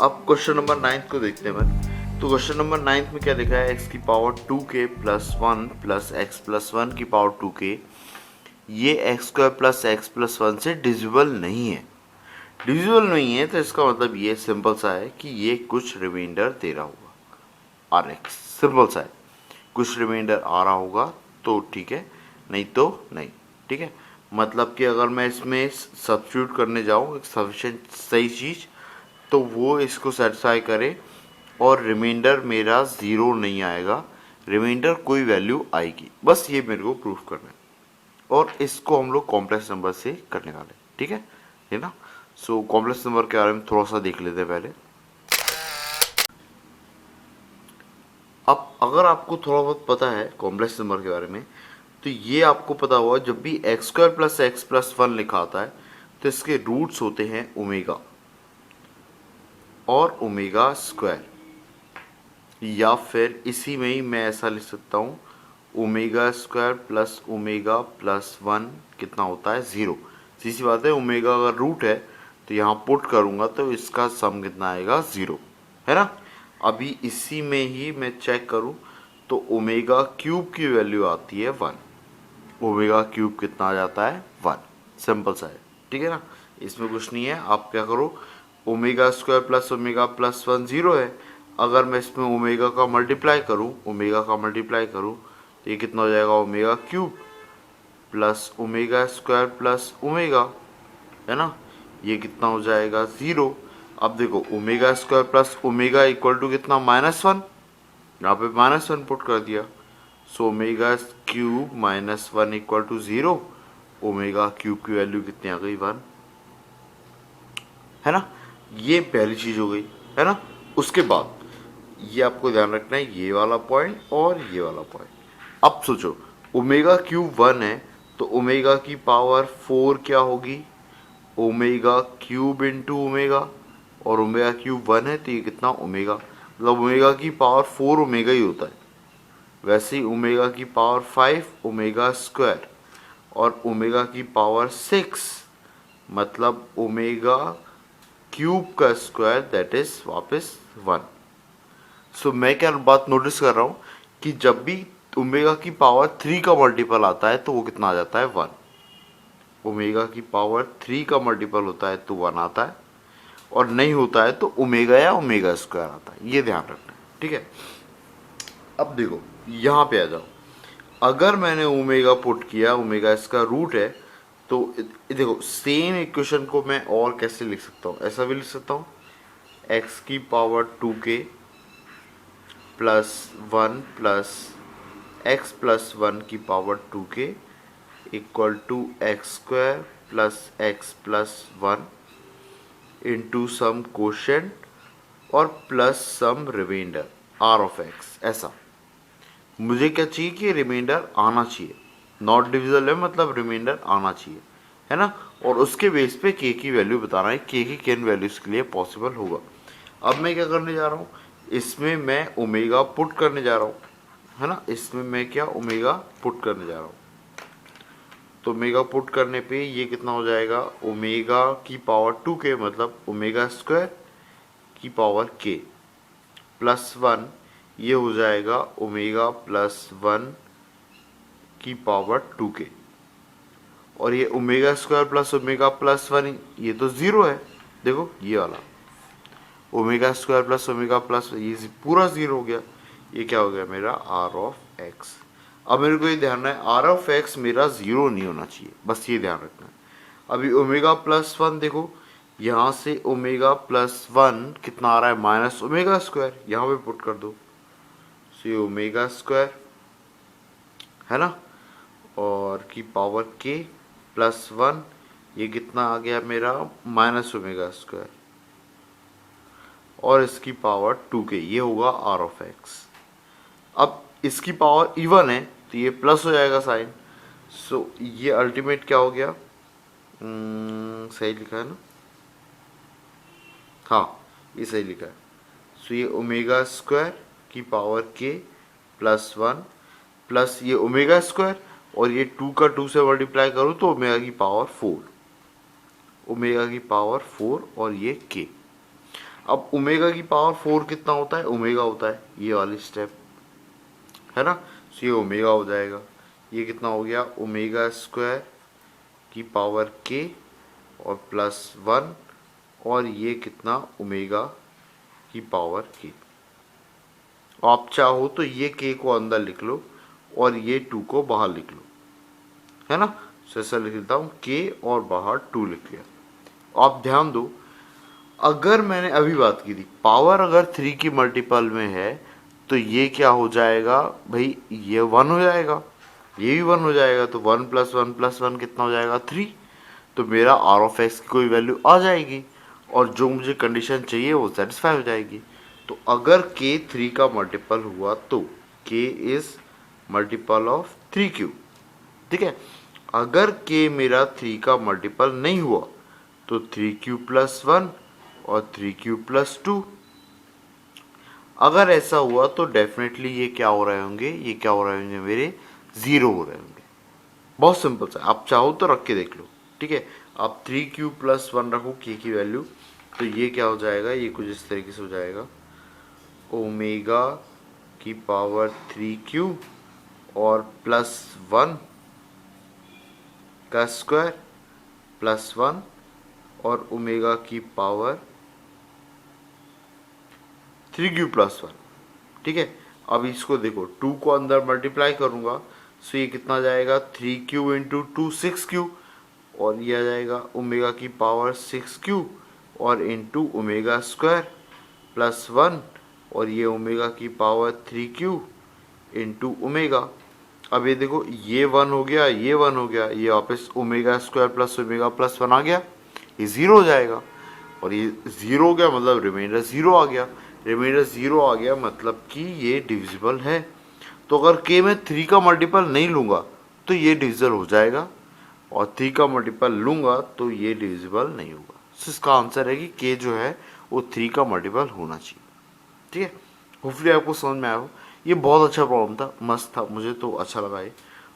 अब question number 9 को देखते हैं। तो क्वेश्चन नंबर 9 में क्या लिखा है, x की power 2k plus 1 plus X plus 1 की पावर 2k, ये x square plus X plus 1 से डिविजिबल नहीं है। डिविजिबल नहीं है तो इसका मतलब ये सिंपल सा है कि ये कुछ रिमाइंडर दे रहा होगा, आर एक्स सिंपल सा है, कुछ रिमाइंडर आ रहा होगा तो ठीक है, नहीं तो नहीं। ठीक है, मतलब कि अगर मैं इसमें सब्स्टिट्यूट करने जाऊँ एक सफिशिएंट सही चीज़, तो वो इसको सेटिस्फाई करे और रिमाइंडर मेरा ज़ीरो नहीं आएगा, रिमाइंडर कोई वैल्यू आएगी। बस ये मेरे को प्रूफ करना है और इसको हम लोग कॉम्प्लेक्स नंबर से करने वाले, ठीक है ना। सो कॉम्प्लेक्स नंबर के बारे में थोड़ा सा देख लेते हैं पहले। अब अगर आपको थोड़ा बहुत पता है कॉम्प्लेक्स नंबर के बारे में, तो ये आपको पता हुआ जब भी x square plus X plus 1 लिखा आता है तो इसके रूट्स होते हैं ओमेगा और ओमेगा स्क्वायर, या फिर इसी में ही मैं ऐसा लिख सकता हूँ omega square plus omega plus 1 कितना होता है, ज़ीरो। सीधी बात है, ओमेगा अगर रूट है तो यहाँ पुट करूँगा तो इसका सम कितना आएगा, ज़ीरो, है ना। अभी इसी में ही मैं चेक करूँ तो ओमेगा क्यूब की वैल्यू आती है 1, ओमेगा क्यूब कितना आ जाता है 1, सिंपल सा है, ठीक है ना। इसमें कुछ नहीं है, आप क्या करो, omega square plus omega plus 1 zero है, अगर मैं इसमें ओमेगा का मल्टीप्लाई करूँ, ओमेगा का मल्टीप्लाई करूँ तो ये कितना हो जाएगा, omega cube plus omega square plus omega, है ना, ये कितना हो जाएगा, ज़ीरो। अब देखो omega square plus omega equal to कितना, -1, यहाँ पे -1 पुट कर दिया, so omega cube -1 equal to zero, omega cube की वैल्यू कितनी आ गई, 1, है ना। ये पहली चीज़ हो गई, है ना। उसके बाद ये आपको ध्यान रखना है, ये वाला पॉइंट और ये वाला पॉइंट। अब सोचो ओमेगा क्यूब 1 है तो ओमेगा की पावर 4 क्या होगी, ओमेगा क्यूब इंटू ओमेगा, और ओमेगा क्यूब 1 है तो ये कितना, ओमेगा, मतलब ओमेगा की पावर 4 ओमेगा ही होता है। वैसे ही ओमेगा की पावर 5 ओमेगा स्क्वायर, और ओमेगा की पावर 6 मतलब ओमेगा क्यूब का स्क्वायर, दैट इज वापस 1। सो मैं क्या बात नोटिस कर रहा हूँ कि जब भी ओमेगा की पावर 3 का मल्टीपल आता है तो वो कितना आ जाता है, 1। ओमेगा की पावर 3 का मल्टीपल होता है तो 1 आता है, और नहीं होता है तो ओमेगा या ओमेगा स्क्वायर आता है, ये ध्यान रखना है, ठीक है। अब देखो यहाँ पे आ जाओ, अगर मैंने ओमेगा पुट किया, ओमेगा इसका रूट है, तो देखो सेम इक्वेशन को मैं और कैसे लिख सकता हूँ, ऐसा भी लिख सकता हूँ, एक्स की power 2k plus 1 plus X plus 1 की power 2k equal to X square plus X plus 1 into some quotient और plus some remainder R of X. ऐसा मुझे क्या चाहिए कि रिमाइंडर आना चाहिए, नॉट डिविजिबल है मतलब रिमाइंडर आना चाहिए, है ना। और उसके बेस पे के की वैल्यू बताना है, के की किन वैल्यूज़ के लिए पॉसिबल होगा। अब मैं क्या करने जा रहा हूँ, इसमें मैं ओमेगा पुट करने जा रहा हूँ, है ना, इसमें मैं क्या ओमेगा पुट करने जा रहा हूँ। तो ओमेगा पुट करने पे ये कितना हो जाएगा, ओमेगा की पावर 2k मतलब ओमेगा स्क्वायर की पावर k प्लस 1, ये हो जाएगा ओमेगा प्लस 1 की पावर 2k, और ये omega square plus omega plus 1 ये तो ज़ीरो है, देखो ये वाला omega square plus omega plus ये पूरा ज़ीरो हो गया, ये क्या हो गया मेरा आर ऑफ एक्स। अब मेरे को ये ध्यान है आर ऑफ एक्स मेरा ज़ीरो नहीं होना चाहिए, बस ये ध्यान रखना है। अभी ओमेगा प्लस 1 देखो, यहाँ से ओमेगा प्लस 1 कितना आ रहा है, माइनस ओमेगा स्क्वायर, यहाँ पे पुट कर दो, सो ये ओमेगा स्क्वायर, है ना, और की पावर के प्लस 1, ये कितना आ गया मेरा, माइनस ओमेगा स्क्वायर, और इसकी पावर 2k, ये होगा आर ऑफ एक्स। अब इसकी पावर इवन है तो ये प्लस हो जाएगा साइन, सो ये अल्टीमेट क्या हो गया, सही लिखा है ना, हाँ ये सही लिखा है। सो ये ओमेगा स्क्वायर की पावर के प्लस 1 प्लस ये ओमेगा स्क्वायर, और ये 2 का 2 से मल्टीप्लाई करूँ तो ओमेगा की पावर 4, ओमेगा की पावर 4 और ये के। अब ओमेगा की पावर 4 कितना होता है, ओमेगा होता है, ये वाली स्टेप है ना। सो ये ओमेगा हो जाएगा, ये कितना हो गया, ओमेगा स्क्वायर की पावर के और प्लस 1, और ये कितना, ओमेगा की पावर के। आप चाहो तो ये के को अंदर लिख लो और ये 2 को बाहर लिख लो, है ना। सो ऐसा लिख देता हूँ, के और बाहर 2 लिख लिया। आप ध्यान दो, अगर मैंने अभी बात की थी पावर अगर 3 की मल्टीपल में है तो ये क्या हो जाएगा भाई, ये 1 हो जाएगा, ये भी 1 हो जाएगा, तो 1 प्लस 1 प्लस 1 कितना हो जाएगा, 3। तो मेरा आर ऑफ एक्स की कोई वैल्यू आ जाएगी और जो मुझे कंडीशन चाहिए वो सेटिस्फाई हो जाएगी। तो अगर के 3 का मल्टीपल हुआ तो के इज मल्टीपल ऑफ 3 क्यू, ठीक है। अगर के मेरा 3 का मल्टीपल नहीं हुआ तो 3 क्यू प्लस 1 और 3 क्यू प्लस 2। अगर ऐसा हुआ तो डेफिनेटली ये क्या हो रहे होंगे, ये क्या हो रहे होंगे, मेरे 0 हो रहे होंगे। बहुत सिंपल सा, आप चाहो तो रख के देख लो, ठीक है। आप 3 क्यू प्लस 1 रखो के की वैल्यू, तो ये क्या हो जाएगा, ये कुछ इस तरीके से हो जाएगा, ओमेगा की पावर 3 क्यू और प्लस 1 का स्क्वायर प्लस 1 और ओमेगा की पावर 3 क्यू प्लस 1, ठीक है। अब इसको देखो, 2 को अंदर मल्टीप्लाई करूंगा, सो ये कितना जाएगा, 3 क्यू इंटू 2 6 क्यू, और ये आ जाएगा ओमेगा की पावर 6 क्यू और इंटू ओमेगा स्क्वायर प्लस 1 और ये ओमेगा की पावर 3 क्यू इंटू ओमेगा। अब ये देखो, ये 1 हो गया, ये 1 हो गया, ये वापस omega square plus omega plus 1 आ गया, ये 0 हो जाएगा, और ये 0 हो गया मतलब रिमाइंडर 0 आ गया, रिमाइंडर 0 आ गया मतलब कि ये डिविजिबल है। तो अगर के में 3 का मल्टीपल नहीं लूँगा तो ये डिविजिबल हो जाएगा, और 3 का मल्टीपल लूँगा तो ये डिविजिबल नहीं होगा। तो इसका आंसर है कि के जो है वो 3 का मल्टीपल होना चाहिए, ठीक है। होपफुली आपको समझ में आया हो। ये बहुत अच्छा प्रॉब्लम था, मस्त था, मुझे तो अच्छा लगा ये।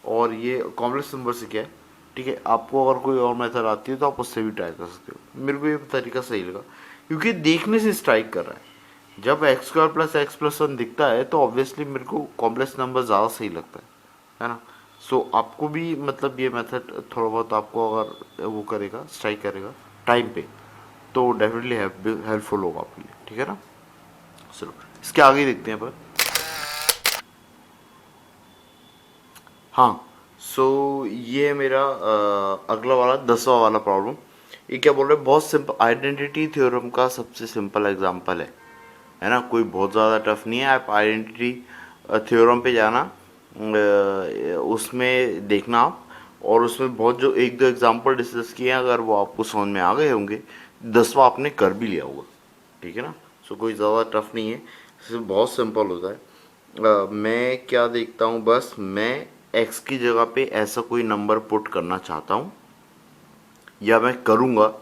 और ये कॉम्प्लेक्स नंबर से क्या है, ठीक है। आपको अगर कोई और मेथड आती है तो आप उससे भी ट्राई कर सकते हो। मेरे को ये तरीका सही लगा क्योंकि देखने से स्ट्राइक कर रहा है। जब x square plus X plus 1 दिखता है तो ऑब्वियसली मेरे को कॉम्प्लेक्स नंबर ज़्यादा सही लगता है ना। सो आपको भी मतलब ये मेथड थोड़ा बहुत आपको अगर वो करेगा, स्ट्राइक करेगा टाइम पे, तो डेफिनेटली हेल्पफुल होगा आपके लिए, ठीक है ना। चलो इसके आगे देखते हैं पर। हाँ, सो ये मेरा अगला वाला 10वां वाला प्रॉब्लम। ये क्या बोल रहे हैं, बहुत सिंपल, आइडेंटिटी थ्योरम का सबसे सिंपल एग्जांपल है ना। कोई बहुत ज़्यादा टफ नहीं है। आप आइडेंटिटी थ्योरम पे जाना, उसमें देखना आप, और उसमें बहुत जो 1-2 एग्जांपल डिस्कस किए हैं, अगर वो आपको समझ में आ गए होंगे, 10वां आपने कर भी लिया होगा, ठीक है ना। सो कोई ज़्यादा टफ नहीं है, इसमें बहुत सिंपल होता है। मैं क्या देखता हूँ, बस मैं x की जगह पे ऐसा कोई नंबर पुट करना चाहता हूँ, या मैं करूँगा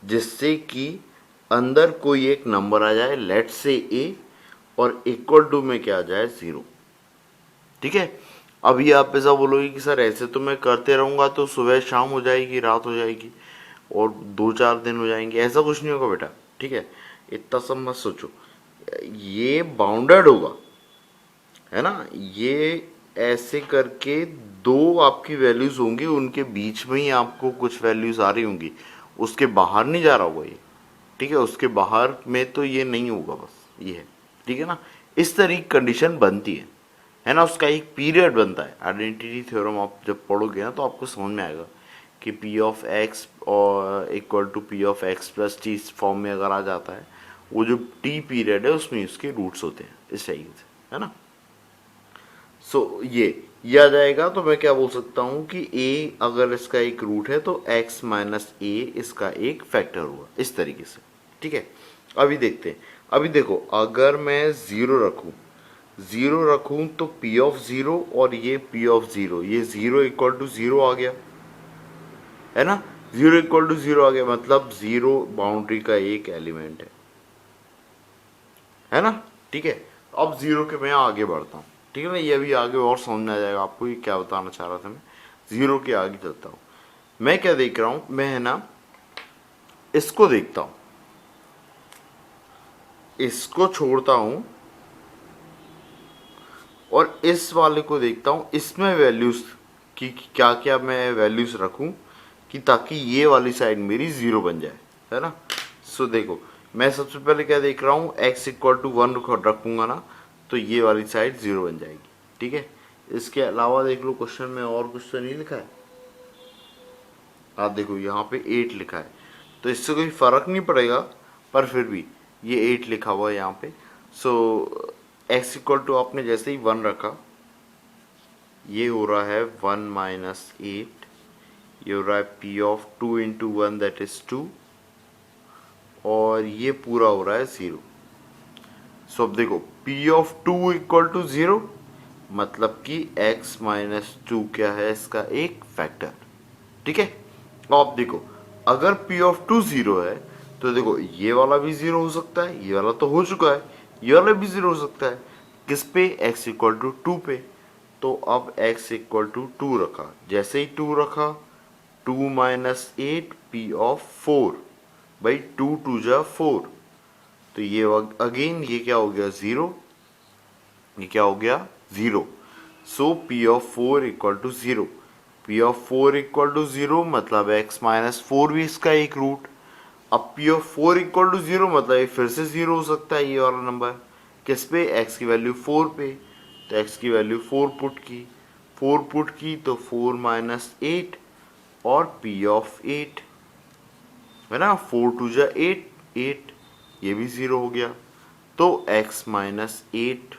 जिससे कि अंदर कोई एक नंबर आ जाए, लेट से a, और इक्वल टू में क्या आ जाए, 0, ठीक है। अभी आप ऐसा बोलोगे कि सर ऐसे तो मैं करते रहूँगा तो सुबह शाम हो जाएगी, रात हो जाएगी, और 2-4 दिन हो जाएंगे। ऐसा कुछ नहीं होगा बेटा, ठीक है। इतना सब मत सोचो, ये बाउंडेड होगा, है ना। ये ऐसे करके 2 आपकी वैल्यूज होंगी, उनके बीच में ही आपको कुछ वैल्यूज आ रही होंगी, उसके बाहर नहीं जा रहा होगा ये, ठीक है। उसके बाहर में तो ये नहीं होगा, बस ये है, ठीक है ना। इस तरीके कंडीशन बनती है ना। उसका एक पीरियड बनता है। आइडेंटिटी थ्योरम आप जब पढ़ोगे ना तो आपको समझ में आएगा कि पी ऑफ एक्स और equal to P of X plus T form में अगर आ जाता है, वो जो टी पीरियड है उसमें उसके रूट्स होते हैं, इस तरीके से, है ना। सो ये आ जाएगा, तो मैं क्या बोल सकता हूँ कि a अगर इसका एक रूट है तो x माइनस a इसका एक फैक्टर हुआ, इस तरीके से, ठीक है। अभी देखते हैं, अभी देखो, अगर मैं 0 रखूँ तो p ऑफ 0 और ये p ऑफ 0, ये 0 इक्वल टू 0 आ गया, है ना। 0 इक्वल टू 0 आ गया मतलब 0 बाउंड्री का एक एलिमेंट है ना, ठीक है। अब 0 के मैं आगे बढ़ता हूँ, ठीक है ना। ये अभी आगे और समझ में आ जाएगा आपको ये क्या बताना चाह रहा था मैं। 0 के आगे चलता हूँ, मैं क्या देख रहा हूँ, मैं है ना इसको देखता हूँ, इसको छोड़ता हूं और इस वाले को देखता हूं, इसमें वैल्यूज की क्या क्या मैं वैल्यूज रखूं कि ताकि ये वाली साइड मेरी जीरो बन जाए, है ना। सो देखो, मैं सबसे पहले क्या देख रहा हूँ, x इक्वल टू 1 रखूंगा ना, तो ये वाली साइड जीरो बन जाएगी, ठीक है। इसके अलावा देख लो क्वेश्चन में और कुछ तो नहीं लिखा है। आप देखो यहाँ पे 8 लिखा है, तो इससे कोई फर्क नहीं पड़ेगा, पर फिर भी ये 8 लिखा हुआ है यहाँ पे। सो x इक्वल टू आपने जैसे ही 1 रखा, ये हो रहा है 1 माइनस 8, ये हो रहा है p of 2 into 1 that is 2, और ये पूरा हो रहा है 0। सो अब देखो p ऑफ 2 इक्वल टू 0, मतलब कि x माइनस 2 क्या है, इसका एक फैक्टर, ठीक है। अब देखो, अगर p ऑफ 2 0 है तो देखो ये वाला भी 0 हो सकता है, ये वाला तो हो चुका है, ये वाला भी 0 हो सकता है। किस पे, x इक्वल टू 2 पे। तो अब x इक्वल टू 2 रखा, जैसे ही 2 रखा, 2 माइनस 8 p ऑफ 4, भाई 2 2 जा 4, तो ये अगेन ये क्या हो गया 0, ये क्या हो गया 0। So p of 4 equal to 0, p of 4 equal to 0 मतलब x माइनस 4 भी इसका एक रूट। अब p ऑफ 4 इक्वल टू 0 मतलब ये फिर से 0 हो सकता है, ये वाला नंबर किस पे, x की वैल्यू 4 पे। तो x की वैल्यू 4 पुट की तो 4 माइनस 8 और p ऑफ 8, है ना, 4 2 जा 8, 8, ये भी 0 हो गया। तो x माइनस 8,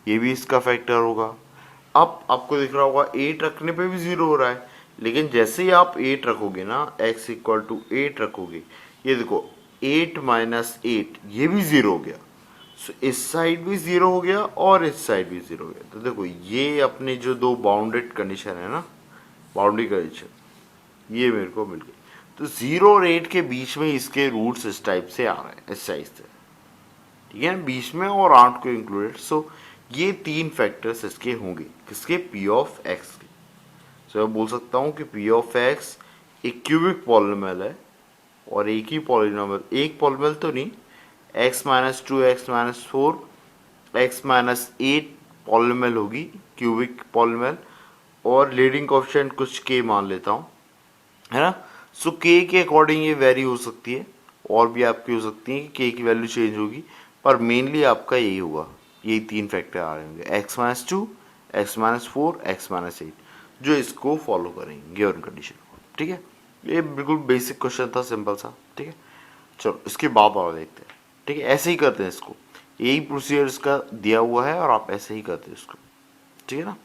ये भी इसका फैक्टर होगा। अब आपको दिख रहा होगा 8 रखने पे भी 0 हो रहा है, लेकिन जैसे ही आप 8 रखोगे ना, x इक्वल टू 8 रखोगे, ये देखो 8 माइनस 8, ये भी 0 हो गया। सो इस साइड भी 0 हो गया और इस साइड भी 0 हो गया। तो देखो ये अपने जो दो बाउंडेड कंडीशन है ना, बाउंड्री कंडीशन, ये मेरे को मिल गई। तो 0 और 8 के बीच में इसके रूट्स इस टाइप से आ रहे हैं, इस साइज से, ठीक है, बीच में और 8 को इंक्लूडेड। सो ये 3 फैक्टर्स इसके होंगे, किसके, p ऑफ x के। सो मैं बोल सकता हूँ कि p ऑफ x एक क्यूबिक पॉलिनोमियल है, और एक ही पॉलिनोमियल, एक पॉलिनोमियल तो नहीं, x minus 2, x minus 4, x minus 8 polynomial होगी, क्यूबिक पॉलिनोमियल, और लीडिंग कोएफिशिएंट कुछ k मान लेता हूँ, है ना। सो k के अकॉर्डिंग ये वेरी हो सकती है, और भी आपकी हो सकती है कि k की वैल्यू चेंज होगी, पर मेनली आपका यही होगा, यही 3 फैक्टर आ रहे होंगे, x minus 2, x minus 4, x minus 8, जो इसको फॉलो करेंगे गिवन कंडीशन को, ठीक है। ये बिल्कुल बेसिक क्वेश्चन था, सिंपल सा, ठीक है। चलो इसके बाद और देखते हैं, ठीक है। ऐसे ही करते हैं इसको, यही प्रोसीजर इसका दिया हुआ है और आप ऐसे ही करते हैं इसको, ठीक है ना।